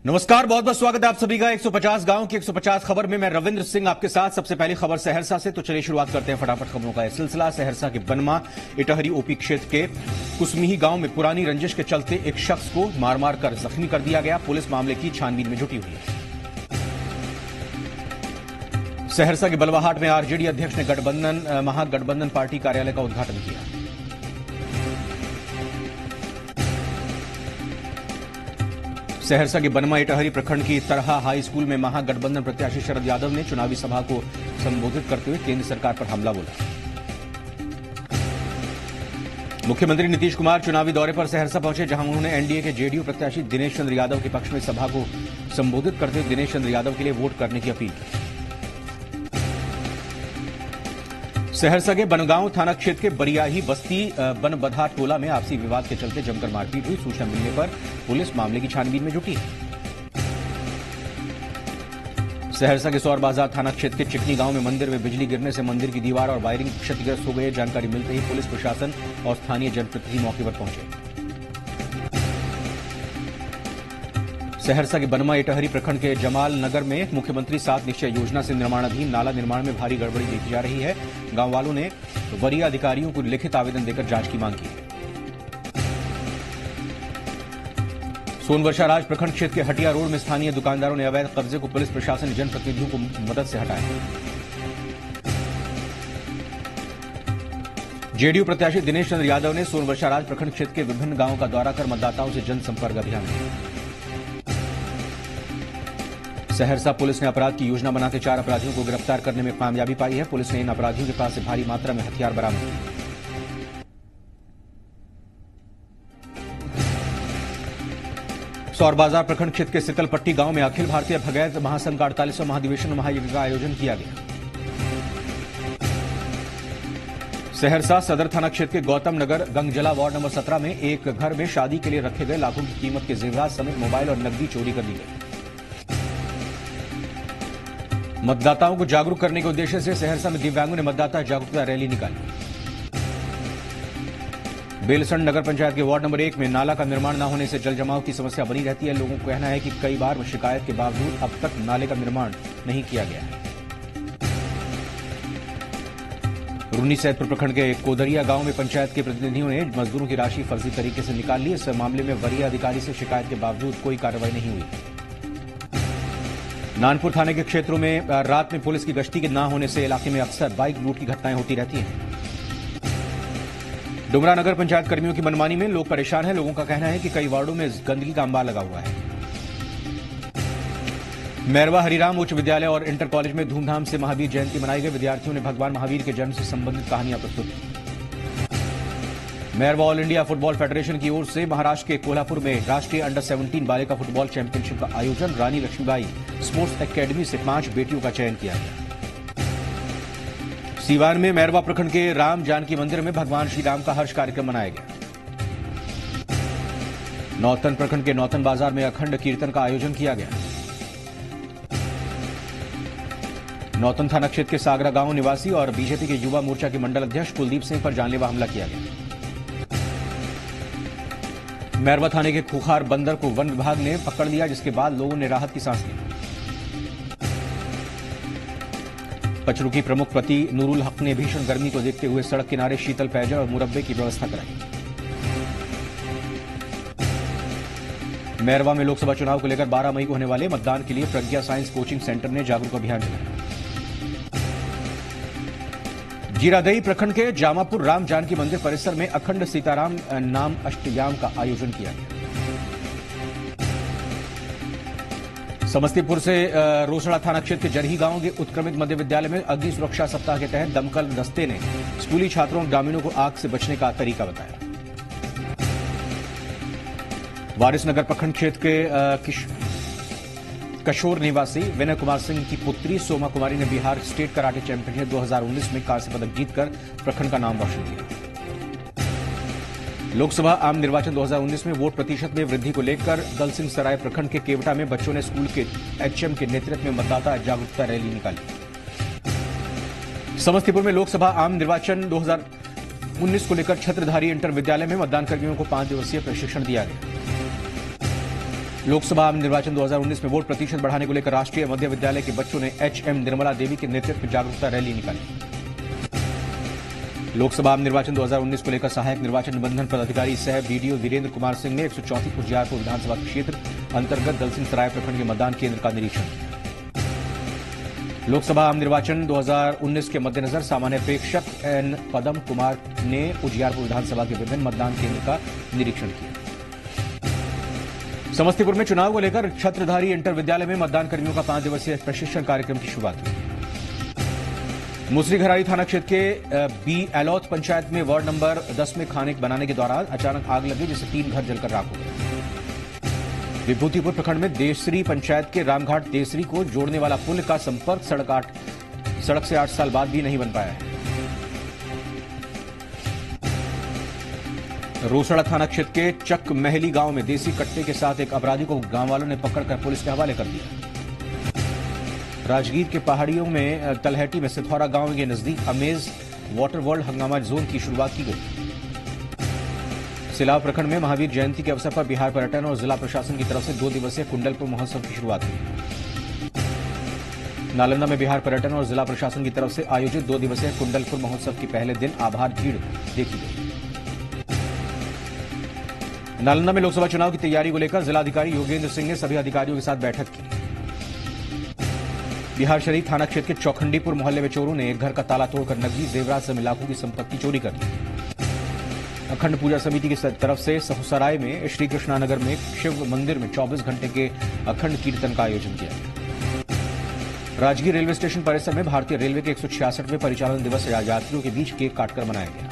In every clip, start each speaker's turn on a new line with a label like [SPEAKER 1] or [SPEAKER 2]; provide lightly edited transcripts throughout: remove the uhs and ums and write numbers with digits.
[SPEAKER 1] नमस्कार, बहुत बहुत स्वागत है आप सभी का 150 गांव की 150 खबर में। मैं रविंद्र सिंह आपके साथ। सबसे पहली खबर सहरसा से, तो चलिए शुरुआत करते हैं फटाफट खबरों का यह सिलसिला। सहरसा के बनमा इटहरी ओपी क्षेत्र के कुसमीही गांव में पुरानी रंजिश के चलते एक शख्स को मार मार कर जख्मी कर दिया गया। पुलिस मामले की छानबीन में जुटी हुई है। सहरसा के बलवाहाट में आरजेडी अध्यक्ष ने महागठबंधन पार्टी कार्यालय का उद्घाटन किया। सहरसा के बनमा इटहरी प्रखंड की तरहा हाई स्कूल में महागठबंधन प्रत्याशी शरद यादव ने चुनावी सभा को संबोधित करते हुए केंद्र सरकार पर हमला बोला। मुख्यमंत्री नीतीश कुमार चुनावी दौरे पर सहरसा पहुंचे, जहां उन्होंने एनडीए के जेडीयू प्रत्याशी दिनेश चंद्र यादव के पक्ष में सभा को संबोधित करते हुए दिनेश चंद्र यादव के लिए वोट करने की अपील की। सहरसा के बनगांव थाना क्षेत्र के बरियाही बस्ती बनबधा टोला में आपसी विवाद के चलते जमकर मारपीट हुई। सूचना मिलने पर पुलिस मामले की छानबीन में जुटी है। सहरसा के सौर बाजार थाना क्षेत्र के चिकनी गांव में मंदिर में बिजली गिरने से मंदिर की दीवार और वायरिंग क्षतिग्रस्त हो गई। जानकारी मिलते ही पुलिस प्रशासन और स्थानीय जनप्रतिनिधि मौके पर पहुंचे। सहरसा के बनमा इटहरी प्रखंड के जमाल नगर में मुख्यमंत्री 7 निश्चय योजना से निर्माणाधीन नाला निर्माण में भारी गड़बड़ी देखी जा रही है। गांव वालों ने वरीय अधिकारियों को लिखित आवेदन देकर जांच की मांग की है। सोनवर्षा राज प्रखंड क्षेत्र के हटिया रोड में स्थानीय दुकानदारों ने अवैध कब्जे को पुलिस प्रशासन जनप्रतिनिधियों को मदद से हटाया। जेडीयू प्रत्याशी दिनेश चंद्र यादव ने सोनवर्षा राज प्रखंड क्षेत्र के विभिन्न गांवों का दौरा कर मतदाताओं से जनसंपर्क अभियान किया। सहरसा पुलिस ने अपराध की योजना बनाते 4 अपराधियों को गिरफ्तार करने में कामयाबी पाई है। पुलिस ने इन अपराधियों के पास से भारी मात्रा में हथियार बरामद किए। सौर बाजार प्रखंड क्षेत्र के सितलपट्टी गांव में अखिल भारतीय भगैत महासंघ का 48वां महाधिवेशन महायज्ञ का आयोजन किया गया। सहरसा सदर थाना क्षेत्र के गौतम नगर गंगजला वार्ड नंबर 17 में एक घर में शादी के लिए रखे गए लाखों की कीमत के जेवरात समेत मोबाइल और नकदी चोरी कर ली गई। मतदाताओं को जागरूक करने के उद्देश्य से सहरसा में दिव्यांगों ने मतदाता जागरूकता रैली निकाली। बेलसंड नगर पंचायत के वार्ड नंबर 1 में नाला का निर्माण न होने से जल जमाव की समस्या बनी रहती है। लोगों का कहना है कि कई बार शिकायत के बावजूद अब तक नाले का निर्माण नहीं किया गया है। रूनी सैदपुर प्रखंड के कोदरिया गांव में पंचायत के प्रतिनिधियों ने मजदूरों की राशि फर्जी तरीके से निकाल ली। इस मामले में वरीय अधिकारी से शिकायत के बावजूद कोई कार्रवाई नहीं हुई। नानपुर थाने के क्षेत्रों में रात में पुलिस की गश्ती के न होने से इलाके में अक्सर बाइक लूट की घटनाएं होती रहती हैं। डुमरा नगर पंचायत कर्मियों की मनमानी में लोग परेशान हैं। लोगों का कहना है कि कई वार्डों में गंदगी का अंबार लगा हुआ है। मैरवा हरिराम उच्च विद्यालय और इंटर कॉलेज में धूमधाम से महावीर जयंती मनाई गई। विद्यार्थियों ने भगवान महावीर के जन्म से संबंधित कहानियां प्रस्तुत की। Mairwa all India football federation की ओर से महाराष्ट्र के कोल्हापुर में राष्ट्रीय अंडर 17 बालिका फुटबॉल चैंपियनशिप का आयोजन। रानी लक्ष्मीबाई स्पोर्ट्स एकेडमी से 5 बेटियों का चयन किया गया। सीवान में मैरवा प्रखंड के राम जानकी मंदिर में भगवान श्री राम का हर्ष कार्यक्रम मनाया गया। नौतन प्रखंड के नौतन बाजार में अखंड कीर्तन का आयोजन किया गया। नौतन थाना क्षेत्र के सागरा गांव निवासी और बीजेपी के युवा मोर्चा के मंडल अध्यक्ष कुलदीप सिंह पर जानलेवा हमला किया गया। मैरवा थाने के खुखार बंदर को वन विभाग ने पकड़ लिया, जिसके बाद लोगों ने राहत की सांस ली। पचरू की प्रमुख पति नूरुल हक ने भीषण गर्मी को देखते हुए सड़क किनारे शीतल पेयजल और मुरब्बे की व्यवस्था कराई। मैरवा में लोकसभा चुनाव को लेकर 12 मई को होने वाले मतदान के लिए प्रज्ञा साइंस कोचिंग सेंटर ने जागरूक अभियान चलाया। जीरादेई प्रखंड के जामापुर राम जानकी मंदिर परिसर में अखंड सीताराम नाम अष्टयाम का आयोजन किया गया। समस्तीपुर से रोसड़ा थाना क्षेत्र के जरही गांव के उत्क्रमित मध्य विद्यालय में अग्नि सुरक्षा सप्ताह के तहत दमकल दस्ते ने स्कूली छात्रों और ग्रामीणों को आग से बचने का तरीका बताया। वारिसनगर प्रखंड क्षेत्र के कशोर निवासी विनय कुमार सिंह की पुत्री सोमा कुमारी ने बिहार स्टेट कराटे चैंपियनशिप 2019 में कांस्य पदक जीतकर प्रखंड का नाम रोशन किया। लोकसभा आम निर्वाचन 2019 में वोट प्रतिशत में वृद्धि को लेकर दलसिंह सराय प्रखंड के केवटा में बच्चों ने स्कूल के एचएम के नेतृत्व में मतदाता जागरूकता रैली निकाली। समस्तीपुर में लोकसभा आम निर्वाचन 2019 को लेकर छत्रधारी इंटर विद्यालय में मतदान कर्मियों को 5 दिवसीय प्रशिक्षण दिया गया। लोकसभा निर्वाचन 2019 में वोट प्रतिशत बढ़ाने को लेकर राष्ट्रीय मध्य विद्यालय के बच्चों ने एचएम निर्मला देवी के नेतृत्व में जागरूकता रैली निकाली। लोकसभा निर्वाचन 2019 को लेकर सहायक निर्वाचन निबंधन पदाधिकारी सह बीडीओ वीरेंद्र कुमार सिंह ने 134 उजियारपुर विधानसभा क्षेत्र अंतर्गत दलसिंह सराय प्रखंड के मतदान केंद्र का निरीक्षण किया। लोकसभा निर्वाचन 2019 के मद्देनजर सामान्य प्रेक्षक एन पदम कुमार ने उजियारपुर विधानसभा के विभिन्न मतदान केंद्र का निरीक्षण किया। समस्तीपुर में चुनाव को लेकर छत्रधारी इंटर विद्यालय में मतदान कर्मियों का 5 दिवसीय प्रशिक्षण कार्यक्रम की शुरुआत हुई। मुसरीघरारी थाना क्षेत्र के बी एलौथ पंचायत में वार्ड नंबर 10 में खाने बनाने के दौरान अचानक आग लगी, जिससे 3 घर जलकर राख हो गए। विभूतिपुर प्रखंड में देसरी पंचायत के रामघाट देसरी को जोड़ने वाला पुल का संपर्क सड़क से 8 साल बाद भी नहीं बन पाया है। रोसड़ा थाना क्षेत्र के चक महली गांव में देसी कट्टे के साथ एक अपराधी को गांव वालों ने पकड़कर पुलिस के हवाले कर दिया। राजगीर के पहाड़ियों में तलहटी में सिथौरा गांव के नजदीक अमेज वाटर वर्ल्ड हंगामा जोन की शुरुआत की गई। सिलाव प्रखंड में महावीर जयंती के अवसर पर बिहार पर्यटन और जिला प्रशासन की तरफ से 2 दिवसीय कुंडलपुर महोत्सव की शुरुआत हुई। नालंदा में बिहार पर्यटन और जिला प्रशासन की तरफ से आयोजित 2 दिवसीय कुंडलपुर महोत्सव के पहले दिन आभार भीड़ देखी गई। नालंदा में लोकसभा चुनाव की तैयारी को लेकर जिलाधिकारी योगेंद्र सिंह ने सभी अधिकारियों के साथ बैठक की। बिहार शरीफ थाना क्षेत्र के चौखंडीपुर मोहल्ले में चोरों ने एक घर का ताला तोड़कर नकदी, जेवरात समेत लाखों की संपत्ति चोरी कर ली। अखंड पूजा समिति की तरफ से सहुसराय में श्री कृष्णानगर में शिव मंदिर में 24 घंटे के अखंड कीर्तन का आयोजन किया गया। राजगीर रेलवे स्टेशन परिसर में भारतीय रेलवे के 166वें परिचालन दिवस यात्रियों के बीच केक काटकर मनाया गया।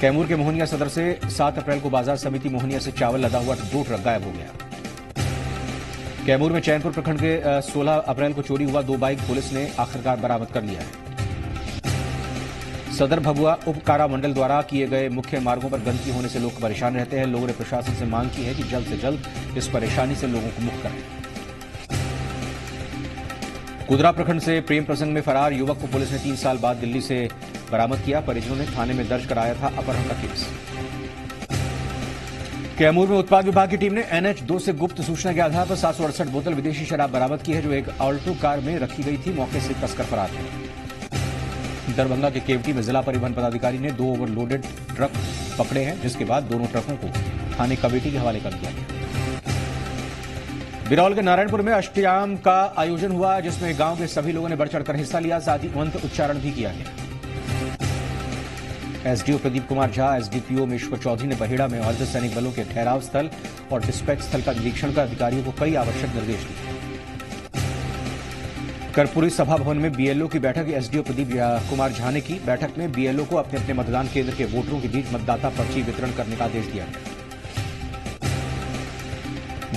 [SPEAKER 1] कैमूर के मोहनिया सदर से 7 अप्रैल को बाजार समिति मोहनिया से चावल लदा हुआ 2 ट्रक गायब हो गया। कैमूर में चैनपुर प्रखंड के 16 अप्रैल को चोरी हुआ 2 बाइक पुलिस ने आखिरकार बरामद कर लिया है। सदर भभुआ उप कारा मंडल द्वारा किए गए मुख्य मार्गों पर गंदगी होने से लोग परेशान रहते हैं। लोगों ने प्रशासन से मांग की है कि जल्द से जल्द इस परेशानी से लोगों को मुक्त करें। कुदरा प्रखंड से प्रेम प्रसंग में फरार युवक को पुलिस ने 3 साल बाद दिल्ली से बरामद किया। परिजनों ने थाने में दर्ज कराया था अपहरण का केस। कैमूर में उत्पाद विभाग की टीम ने NH2 से गुप्त सूचना के आधार पर 768 बोतल विदेशी शराब बरामद की है, जो एक ऑल्टो कार में रखी गई थी। मौके से तस्कर फरार थे। दरभंगा के केवटी में जिला परिवहन पदाधिकारी ने 2 ओवरलोडेड ट्रक पकड़े हैं, जिसके बाद दोनों ट्रकों को थाने कमेटी के हवाले कर दिया गया। बिरौल के नारायणपुर में अष्टयाम का आयोजन हुआ, जिसमें गांव के सभी लोगों ने बढ़ चढ़कर हिस्सा लिया। साथ ही मंत्र उच्चारण भी किया गया। एसडीओ प्रदीप कुमार झा, एसडीपीओ मेश्वर चौधरी ने बहेड़ा में अर्धसैनिक बलों के ठहराव स्थल और डिस्पैच स्थल का निरीक्षण कर अधिकारियों को कई आवश्यक निर्देश दिए। कर्पूरी सभा भवन में बीएलओ की बैठक एसडीओ प्रदीप कुमार झा ने की। बैठक में बीएलओ को अपने अपने मतदान केंद्र के वोटरों के बीच मतदाता पर्ची वितरण करने का आदेश दिया गया।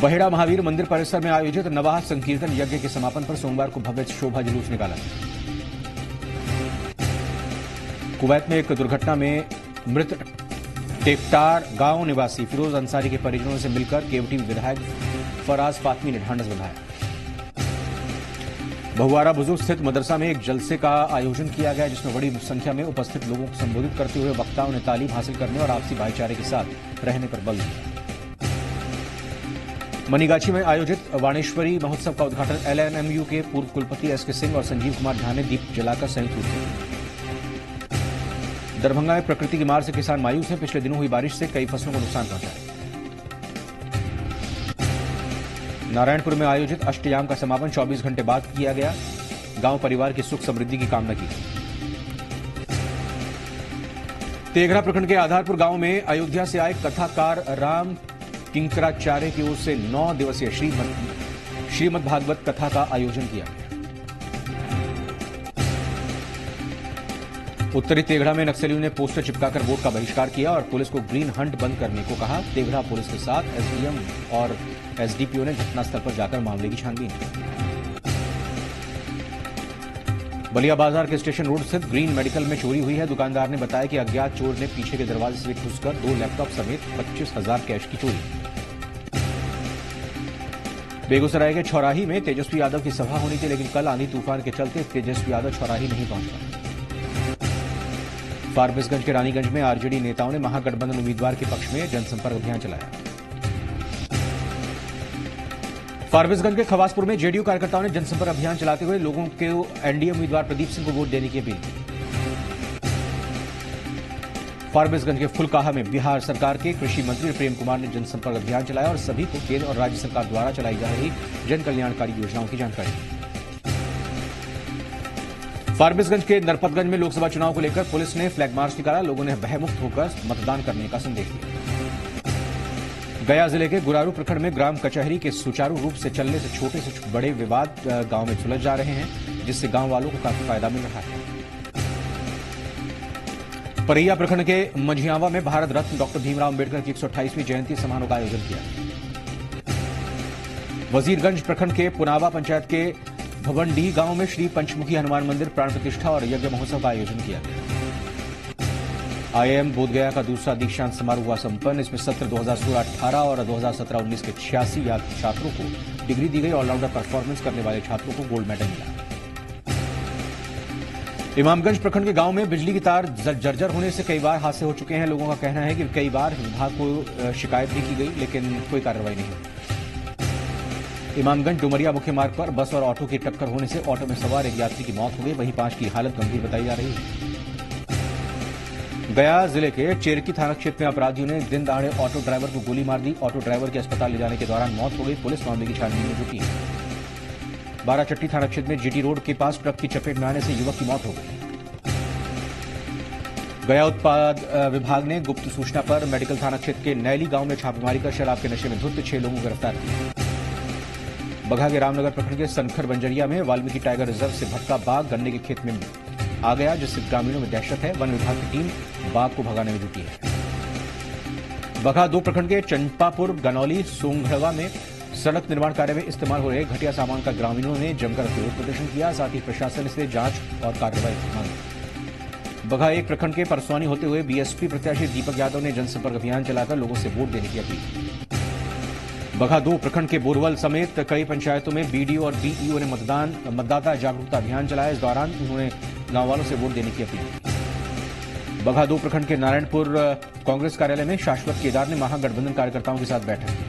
[SPEAKER 1] बहेड़ा महावीर मंदिर परिसर में आयोजित नवाह संकीर्तन यज्ञ के समापन पर सोमवार को भव्य शोभा जुलूस निकाला गया। कुवैत में एक दुर्घटना में मृत टेकटार गांव निवासी फिरोज अंसारी के परिजनों से मिलकर केवटी विधायक फराज फातमी ने ढांढस बंधाया। बहुआरा बुजुर्ग स्थित मदरसा में एक जलसे का आयोजन किया गया, जिसमें बड़ी संख्या में उपस्थित लोगों को संबोधित करते हुए वक्ताओं ने तालीम हासिल करने और आपसी भाईचारे के साथ रहने पर बल दिया। मनीगाछी में आयोजित वाणेश्वरी महोत्सव का उद्घाटन LNMU के पूर्व कुलपति एसके सिंह और संजीव कुमार झा ने दीप जलाकर संयुक्त रूप से किया। दरभंगा में प्रकृति की मार से किसान मायूस हैं। पिछले दिनों हुई बारिश से कई फसलों को नुकसान पहुंचा है। नारायणपुर में आयोजित अष्टयाम का समापन 24 घंटे बाद किया गया। गांव परिवार की सुख समृद्धि की कामना की गई। तेघरा प्रखंड के आधारपुर गांव में अयोध्या से आए कथाकार राम किंकराचार्य की ओर से 9 दिवसीय श्रीमद् भागवत कथा का आयोजन किया गया। उत्तरी तेघड़ा में नक्सलियों ने पोस्टर चिपकाकर वोट का बहिष्कार किया और पुलिस को ग्रीन हंट बंद करने को कहा। तेघड़ा पुलिस के साथ एसडीएम और एसडीपीओ ने घटनास्थल पर जाकर मामले की छानबीन की। बलिया बाजार के स्टेशन रोड स्थित ग्रीन मेडिकल में चोरी हुई है। दुकानदार ने बताया कि अज्ञात चोर ने पीछे के दरवाजे से घुसकर 2 लैपटॉप समेत 25,000 कैश की चोरी। बेगूसराय के छौराही में तेजस्वी यादव की सभा होनी थी, लेकिन कल आंधी तूफान के चलते तेजस्वी यादव छौराही नहीं पहुंच पाए। फारबिसगंज के रानीगंज में आरजेडी नेताओं ने महागठबंधन उम्मीदवार के पक्ष में जनसंपर्क अभियान चलाया। फारबिसगंज के खवासपुर में जेडीयू कार्यकर्ताओं ने जनसंपर्क अभियान चलाते हुए लोगों के एनडीए उम्मीदवार प्रदीप सिंह को वोट देने की अपील की। फारबिसगंज के फुलकाहा में बिहार सरकार के कृषि मंत्री प्रेम कुमार ने जनसंपर्क अभियान चलाया और सभी को केंद्र और राज्य सरकार द्वारा चलाई जा रही जन कल्याणकारी योजनाओं की जानकारी दी। फारबिसगंज के नरपतगंज में लोकसभा चुनाव को लेकर पुलिस ने फ्लैग मार्च निकाला। लोगों ने भयमुक्त होकर मतदान करने का संदेश दिया। गया जिले के गुरारू प्रखंड में ग्राम कचहरी के सुचारू रूप से चलने से छोटे से बड़े विवाद गांव में सुलझ जा रहे हैं, जिससे गांव वालों को काफी फायदा मिल रहा है। परैया प्रखंड के मंझियावा में भारत रत्न डॉक्टर भीमराव अंबेडकर की 128वीं जयंती समारोह का आयोजन किया। वजीरगंज प्रखंड के पुनावा पंचायत के भवनडीह गांव में श्री पंचमुखी हनुमान मंदिर प्राण प्रतिष्ठा और यज्ञ महोत्सव का आयोजन किया गया। आईआईएम बोधगया का दूसरा दीक्षांत समारोह हुआ संपन्न। इसमें सत्र 2016-18 और 2017-19 के 86 छात्रों को डिग्री दी गई। ऑलराउंडर परफॉर्मेंस करने वाले छात्रों को गोल्ड मेडल मिला। इमामगंज प्रखंड के गांव में बिजली की तार जर्जर होने से कई बार हादसे हो चुके हैं। लोगों का कहना है कि कई बार विभाग को शिकायत भी की गई, लेकिन कोई कार्रवाई नहीं हुई। इमामगंज डुमरिया मुख्य मार्ग पर बस और ऑटो की टक्कर होने से ऑटो में सवार एक यात्री की मौत हो गई, वहीं 5 की हालत गंभीर बताई जा रही है। गया जिले के चेरकी थाना क्षेत्र में अपराधियों ने दिन दहाड़े ऑटो ड्राइवर को गोली मार दी। ऑटो ड्राइवर के अस्पताल ले जाने के दौरान मौत हो गई। पुलिस मामले की छानबीन में जुटी है। बाराचट्टी थाना क्षेत्र में जीटी रोड के पास ट्रक की चपेट में आने से युवक की मौत हो गई। गया उत्पाद विभाग ने गुप्त सूचना पर मेडिकल थाना क्षेत्र के नैली गांव में छापेमारी कर शराब के नशे में धुत 6 लोगों को गिरफ्तार किया। बघा के रामनगर प्रखंड के सनखर बंजरिया में वाल्मीकि टाइगर रिजर्व से भटका बाघ गन्ने के खेत में आ गया, जिससे ग्रामीणों में दहशत है। वन विभाग की टीम बाघ को भगाने में जुटी है। बघा 2 प्रखंड के चंपापुर गनौली सोंगढ़वा में सड़क निर्माण कार्य में इस्तेमाल हो रहे घटिया सामान का ग्रामीणों ने जमकर विरोध प्रदर्शन किया। साथ ही प्रशासन से जांच और कार्रवाई की मांग। बघा 1 प्रखंड के परसवानी होते हुए बीएसपी प्रत्याशी दीपक यादव ने जनसंपर्क अभियान चलाकर लोगों से वोट देने की अपील की। बघा 2 प्रखंड के बोरवल समेत कई पंचायतों में बीडीओ और बीईओ ने मतदाता जागरूकता अभियान चलाया। इस दौरान उन्होंने गांव वालों से वोट देने की अपील की। बघा 2 प्रखंड के नारायणपुर कांग्रेस कार्यालय में शाश्वत केदार ने महागठबंधन कार्यकर्ताओं के साथ बैठक की।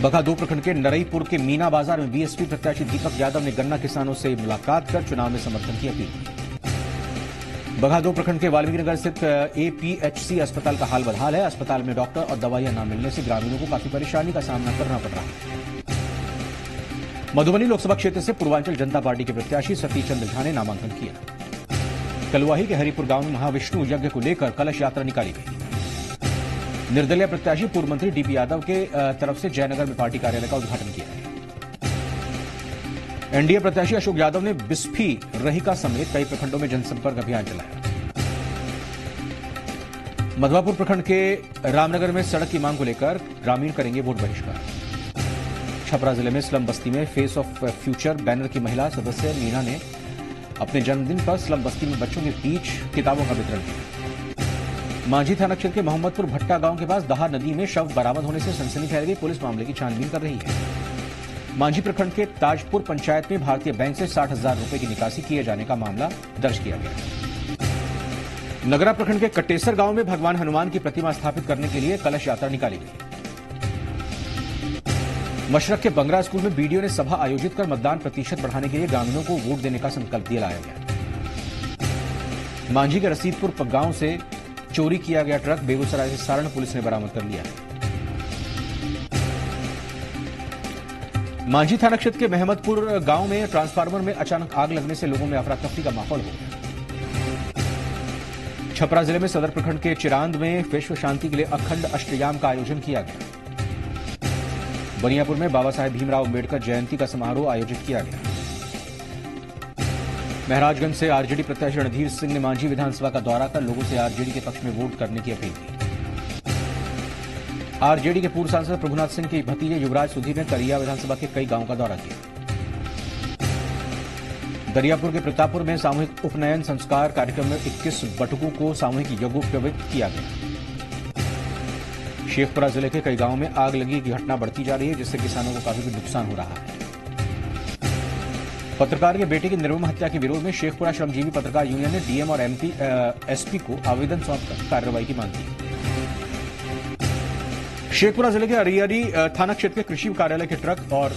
[SPEAKER 1] बघा 2 प्रखंड के नरईपुर के मीना बाजार में बीएसपी प्रत्याशी दीपक यादव ने गन्ना किसानों से मुलाकात कर चुनाव में समर्थन की अपील की। बघा 2 प्रखंड के वाल्मीकि नगर स्थित एपीएचसी अस्पताल का हाल बदहाल है। अस्पताल में डॉक्टर और दवाइयां न मिलने से ग्रामीणों को काफी परेशानी का सामना करना पड़ रहा है। मधुबनी लोकसभा क्षेत्र से पूर्वांचल जनता पार्टी के प्रत्याशी सतीश चंद्र झा ने नामांकन किया। कलुआही के हरिपुर गांव में महाविष्णु यज्ञ को लेकर कलश यात्रा निकाली गई। निर्दलीय प्रत्याशी पूर्व मंत्री डीपी यादव के तरफ से जयनगर में पार्टी कार्यालय का उद्घाटन किया। एनडीए प्रत्याशी अशोक यादव ने बिस्फी रहिका समेत कई प्रखंडों में जनसंपर्क अभियान चलाया। मधवापुर प्रखंड के रामनगर में सड़क की मांग को लेकर ग्रामीण करेंगे वोट बहिष्कार। छपरा जिले में स्लम बस्ती में फेस ऑफ फ्यूचर बैनर की महिला सदस्य मीना ने अपने जन्मदिन पर स्लम बस्ती में बच्चों के बीच किताबों का वितरण किया। मांझी थाना क्षेत्र के मोहम्मदपुर भट्टा गांव के पास दहा नदी में शव बरामद होने से सनसनी फैल गई। पुलिस मामले की छानबीन कर रही है। मांझी प्रखंड के ताजपुर पंचायत में भारतीय बैंक से 60,000 रुपए की निकासी किए जाने का मामला दर्ज किया गया। नगरा प्रखंड के कटेसर गांव में भगवान हनुमान की प्रतिमा स्थापित करने के लिए कलश यात्रा निकाली गई। मशरक के बंगरा स्कूल में बीडीओ ने सभा आयोजित कर मतदान प्रतिशत बढ़ाने के लिए ग्रामीणों को वोट देने का संकल्प दिलाया गया। मांझी के रसीदपुर गांव से चोरी किया गया ट्रक बेगूसराय से सारण पुलिस ने बरामद कर लिया है। मांझी थाना क्षेत्र के महमदपुर गांव में ट्रांसफार्मर में अचानक आग लगने से लोगों में अफरा तफरी का माहौल हो गया। छपरा जिले में सदर प्रखंड के चिरांद में विश्व शांति के लिए अखंड अष्टयाम का आयोजन किया गया। बनियापुर में बाबा साहेब भीमराव अंबेडकर जयंती का समारोह आयोजित किया गया। महराजगंज से आरजेडी प्रत्याशी रणधीर सिंह ने मांझी विधानसभा का दौरा कर लोगों से आरजेडी के पक्ष में वोट करने की अपील की। आरजेडी के पूर्व सांसद प्रभुनाथ सिंह के भतीजे युवराज सुधीर ने करिया विधानसभा के कई गांवों का दौरा किया। दरियापुर के प्रतापपुर में सामूहिक उपनयन संस्कार कार्यक्रम में 21 बटुकों को सामूहिक यज्ञोपवीत किया गया। शेखपुरा जिले के कई गांवों में आग लगी की घटना बढ़ती जा रही है, जिससे किसानों को काफी नुकसान हो रहा है। पत्रकार के बेटे की निर्मम हत्या के विरोध में शेखपुरा श्रमजीवी पत्रकार यूनियन ने डीएम और एसपी को आवेदन सौंपकर कार्रवाई की मांग की। शेखपुरा जिले के अरियरी थाना क्षेत्र के कृषि कार्यालय के ट्रक और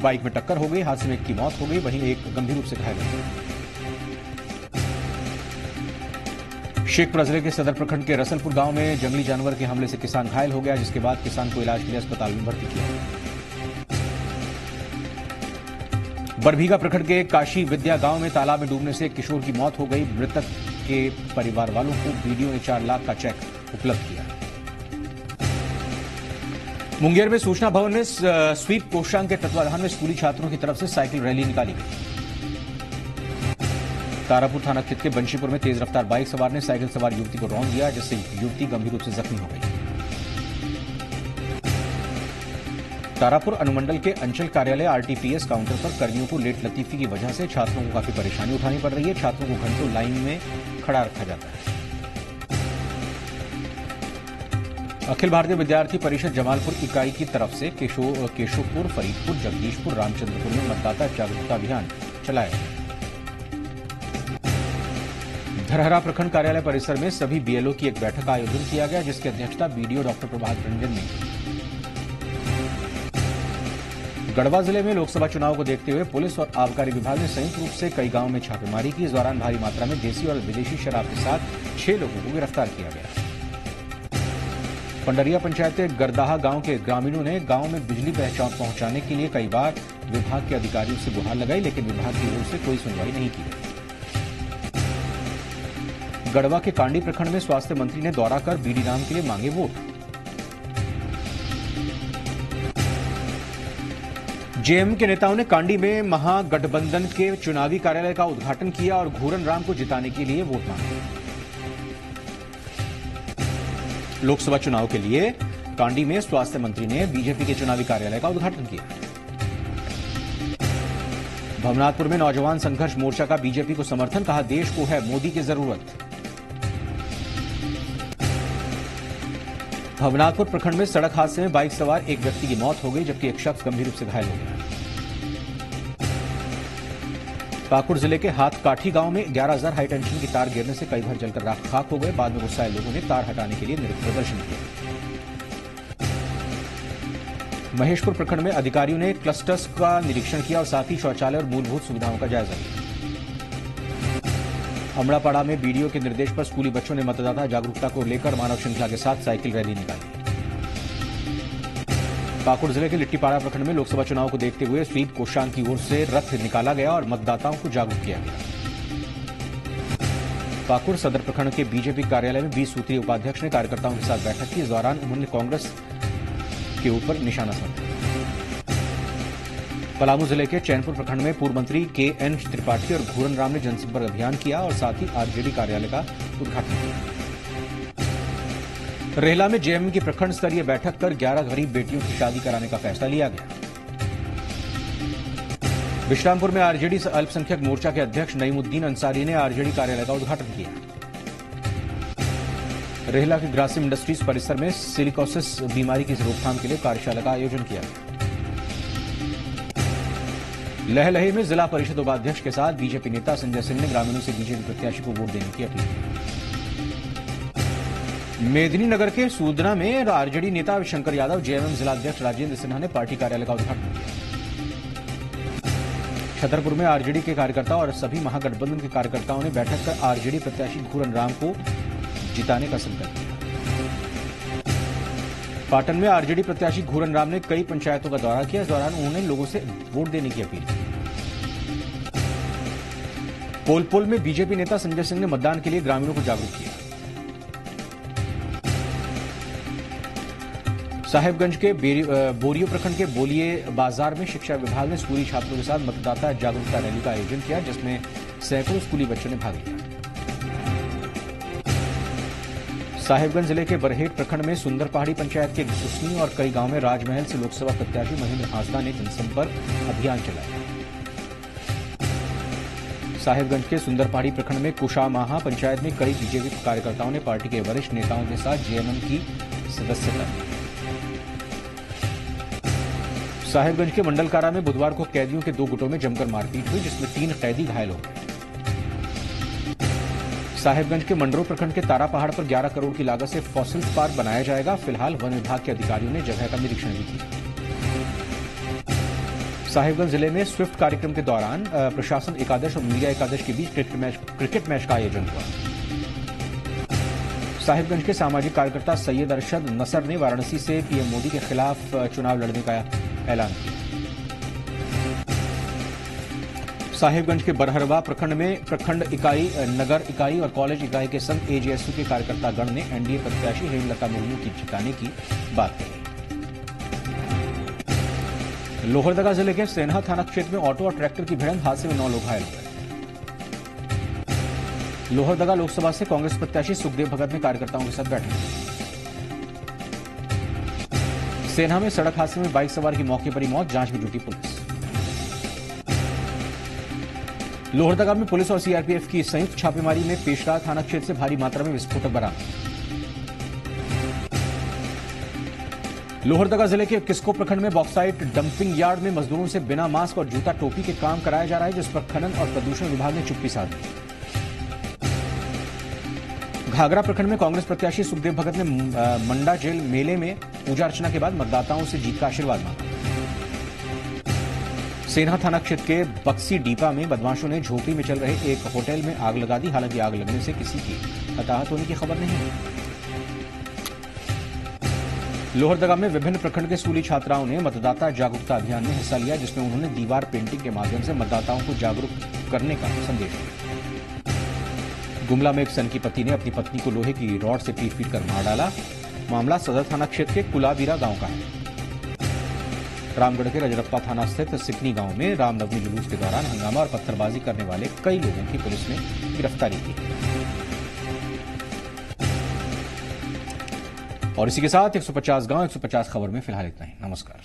[SPEAKER 1] बाइक में टक्कर हो गई। हादसे में एक की मौत हो गई, वहीं एक गंभीर रूप से घायल हो गया। शेखपुरा जिले के सदर प्रखंड के रसलपुर गांव में जंगली जानवर के हमले से किसान घायल हो गया, जिसके बाद किसान को इलाज के लिए अस्पताल में भर्ती किया गया। बरभीगा प्रखंड के काशी विद्या गांव में तालाब में डूबने से एक किशोर की मौत हो गई। मृतक के परिवार वालों को बीडीओ ने 4 लाख का चेक उपलब्ध किया। मुंगेर में सूचना भवन में स्वीप कोषांग के तत्वाधान में स्कूली छात्रों की तरफ से साइकिल रैली निकाली गई। तारापुर थाना क्षेत्र के बंशीपुर में तेज रफ्तार बाइक सवार ने साइकिल सवार युवती को रौंद दिया, जिससे युवती गंभीर रूप से जख्मी हो गई। तारापुर अनुमंडल के अंचल कार्यालय आरटीपीएस काउंटर पर कर्मियों को लेट लतीफी की वजह से छात्रों को काफी परेशानी उठानी पड़ रही है। छात्रों को घंटों लाइन में खड़ा रखा जाता है। अखिल भारतीय विद्यार्थी परिषद जमालपुर इकाई की तरफ से केशोपुर, फरीदपुर, जगदीशपुर, रामचंद्रपुर में मतदाता जागरूकता अभियान चलाया गया। धरहरा प्रखंड कार्यालय परिसर में सभी बीएलओ की एक बैठक का आयोजन किया गया, जिसकी अध्यक्षता बीडीओ डॉक्टर प्रभात रंजन ने की। गढ़वा जिले में लोकसभा चुनाव को देखते हुए पुलिस और आबकारी विभाग ने संयुक्त रूप से कई गांवों में छापेमारी की। इस दौरान भारी मात्रा में देसी और विदेशी शराब के साथ 6 लोगों को गिरफ्तार किया गया। पंडरिया पंचायत के गरदाहा गांव के ग्रामीणों ने गांव में बिजली पहुंचाने के लिए कई बार विभाग के अधिकारियों से गुहार लगाई, लेकिन विभाग की ओर से कोई सुनवाई नहीं की गई। गढ़वा के कांडी प्रखंड में स्वास्थ्य मंत्री ने दौरा कर बीडी राम के लिए मांगे वोट। जेएम के नेताओं ने कांडी में महागठबंधन के चुनावी कार्यालय का उद्घाटन किया और घूरन राम को जिताने के लिए वोट मांगे। लोकसभा चुनाव के लिए कांडी में स्वास्थ्य मंत्री ने बीजेपी के चुनावी कार्यालय का उद्घाटन किया। भवनाथपुर में नौजवान संघर्ष मोर्चा का बीजेपी को समर्थन, कहा देश को है मोदी की जरूरत। भवनाथपुर प्रखंड में सड़क हादसे में बाइक सवार एक व्यक्ति की मौत हो गई, जबकि एक शख्स गंभीर रूप से घायल हो गया। पाकुड़ जिले के हाथकाठी गांव में 11,000 हाई टेंशन की तार गिरने से कई घर जलकर राख खाक हो गए। बाद में गुस्साए लोगों ने तार हटाने के लिए प्रदर्शन किया। महेशपुर प्रखंड में अधिकारियों ने क्लस्टर्स का निरीक्षण किया और साथ ही शौचालय और मूलभूत सुविधाओं का जायजा लिया। अमड़ापाड़ा में बीडीओ के निर्देश पर स्कूली बच्चों ने मतदाता जागरूकता को लेकर मानव श्रृंखला के साथ साइकिल रैली निकाली। पाकुड़ जिले के लिट्टीपाड़ा प्रखंड में लोकसभा चुनाव को देखते हुए स्वीप कोषांग की ओर से रथ निकाला गया और मतदाताओं को जागरूक किया गया। पाकुड़ सदर प्रखंड के बीजेपी कार्यालय में 20 सूत्रीय उपाध्यक्ष ने कार्यकर्ताओं के साथ बैठक की। इस दौरान उन्होंने कांग्रेस के ऊपर निशाना साधा। पलामू जिले के चैनपुर प्रखंड में पूर्व मंत्री के.एन. त्रिपाठी और घूरन राम ने जनसंपर्क अभियान किया और साथ ही आरजेडी कार्यालय का उद्घाटन किया। रेहला में जेएम की प्रखंड स्तरीय बैठक कर 11 गरीब बेटियों की शादी कराने का फैसला लिया गया। विश्रामपुर में आरजेडी अल्पसंख्यक मोर्चा के अध्यक्ष नईमुद्दीन अंसारी ने आरजेडी कार्यालय का उद्घाटन किया। रेहला के ग्रासिम इंडस्ट्रीज परिसर में सिलिकोसिस बीमारी की रोकथाम के लिए कार्यशाला का आयोजन किया गया। लहलही में जिला परिषद उपाध्यक्ष के साथ बीजेपी नेता संजय सिंह ने ग्रामीणों से बीजेपी प्रत्याशी को वोट देने की अपील की। मेदिनीनगर के सूदना में आरजेडी नेता शंकर यादव, जेएमएम जिलाध्यक्ष राजेंद्र सिन्हा ने पार्टी कार्यालय का उद्घाटन किया। छतरपुर में आरजेडी के कार्यकर्ता और सभी महागठबंधन के कार्यकर्ताओं ने बैठक कर आरजेडी प्रत्याशी घूरन राम को जिताने का संकल्प किया। पाटन में आरजेडी प्रत्याशी घूरन राम ने कई पंचायतों का दौरा किया। इस दौरान उन्होंने लोगों से वोट देने की अपील की। पोलपोल में बीजेपी नेता संजय सिंह ने मतदान के लिए ग्रामीणों को जागरूक किया। साहेबगंज के बोरियो प्रखंड के बोलिए बाजार में शिक्षा विभाग ने स्कूली छात्रों के साथ मतदाता जागरूकता रैली का आयोजन किया, जिसमें सैकड़ों स्कूली बच्चों ने भाग लिया। साहेबगंज जिले के बरहेट प्रखंड में सुंदर पहाड़ी पंचायत के सुसनी और कई गांव में राजमहल से लोकसभा प्रत्याशी महेंद्र हांसदा ने जनसंपर्क अभियान चलाया। साहेबगंज के सुंदर पहाड़ी प्रखंड में कुशामाहा पंचायत में कई बीजेपी कार्यकर्ताओं ने पार्टी के वरिष्ठ नेताओं के साथ जेएमएम की सदस्यता ली। साहेबगंज के मंडलकारा में बुधवार को कैदियों के 2 गुटों में जमकर मारपीट हुई, जिसमें 3 कैदी घायल हो गए। साहिबगंज के मंडरो प्रखंड के तारा पहाड़ पर 11 करोड़ की लागत से फॉसिल्स पार्क बनाया जाएगा। फिलहाल वन विभाग के अधिकारियों ने जगह का निरीक्षण भी किया। साहिबगंज जिले में स्विफ्ट कार्यक्रम के दौरान प्रशासन एकादश और मीडिया एकादश के बीच क्रिकेट मैच का आयोजन हुआ। साहिबगंज के सामाजिक कार्यकर्ता सैयद अरशद नसर ने वाराणसी से पीएम मोदी के खिलाफ चुनाव लड़ने का ऐलान किया। साहिबगंज के बरहरवा प्रखंड में प्रखंड इकाई, नगर इकाई और कॉलेज इकाई के संग एजेएसयू के कार्यकर्ता गण ने एनडीए प्रत्याशी हेमलता मुर्मू की जिताने की बात कही। लोहरदगा जिले के सेन्हा थाना क्षेत्र में ऑटो और ट्रैक्टर की भिड़ंत, हादसे में 9 लोग घायल हुए। लोहरदगा लोकसभा से कांग्रेस प्रत्याशी सुखदेव भगत ने कार्यकर्ताओं के साथ बैठक की। सेन्हा में सड़क हादसे में बाइक सवार की मौके पर ही मौत, जांच में जुटी पुलिस। लोहरदगा में पुलिस और सीआरपीएफ की संयुक्त छापेमारी में पेशरा थाना क्षेत्र से भारी मात्रा में विस्फोटक बरामद। लोहरदगा जिले के किस्को प्रखंड में बॉक्साइट डंपिंग यार्ड में मजदूरों से बिना मास्क और जूता टोपी के काम कराया जा रहा है, जिस पर खनन और प्रदूषण विभाग ने चुप्पी साधी। घाघरा प्रखंड में कांग्रेस प्रत्याशी सुखदेव भगत ने मंडा जेल मेले में पूजा अर्चना के बाद मतदाताओं से जीत का आशीर्वाद मांगा। सेन्हा थाना क्षेत्र के बक्सी डीपा में बदमाशों ने झोपड़ी में चल रहे एक होटल में आग लगा दी। हालांकि आग लगने से किसी की हताहत होने की खबर नहीं है। लोहरदगा में विभिन्न प्रखंड के स्कूली छात्राओं ने मतदाता जागरूकता अभियान में हिस्सा लिया, जिसमें उन्होंने दीवार पेंटिंग के माध्यम से मतदाताओं को जागरूक करने का संदेश दिया। गुमला में एक सन की पति ने अपनी पत्नी को लोहे की रॉड से पीट कर मार डाला। मामला सदर थाना क्षेत्र के कुलाबीरा गांव का है। रामगढ़ के रजरप्पा थाना स्थित सिकनी गांव में रामनवमी जुलूस के दौरान हंगामा और पत्थरबाजी करने वाले कई लोगों की पुलिस ने गिरफ्तारी की। और इसी के साथ 150 गांव 150 खबर में फिलहाल इतना ही। नमस्कार।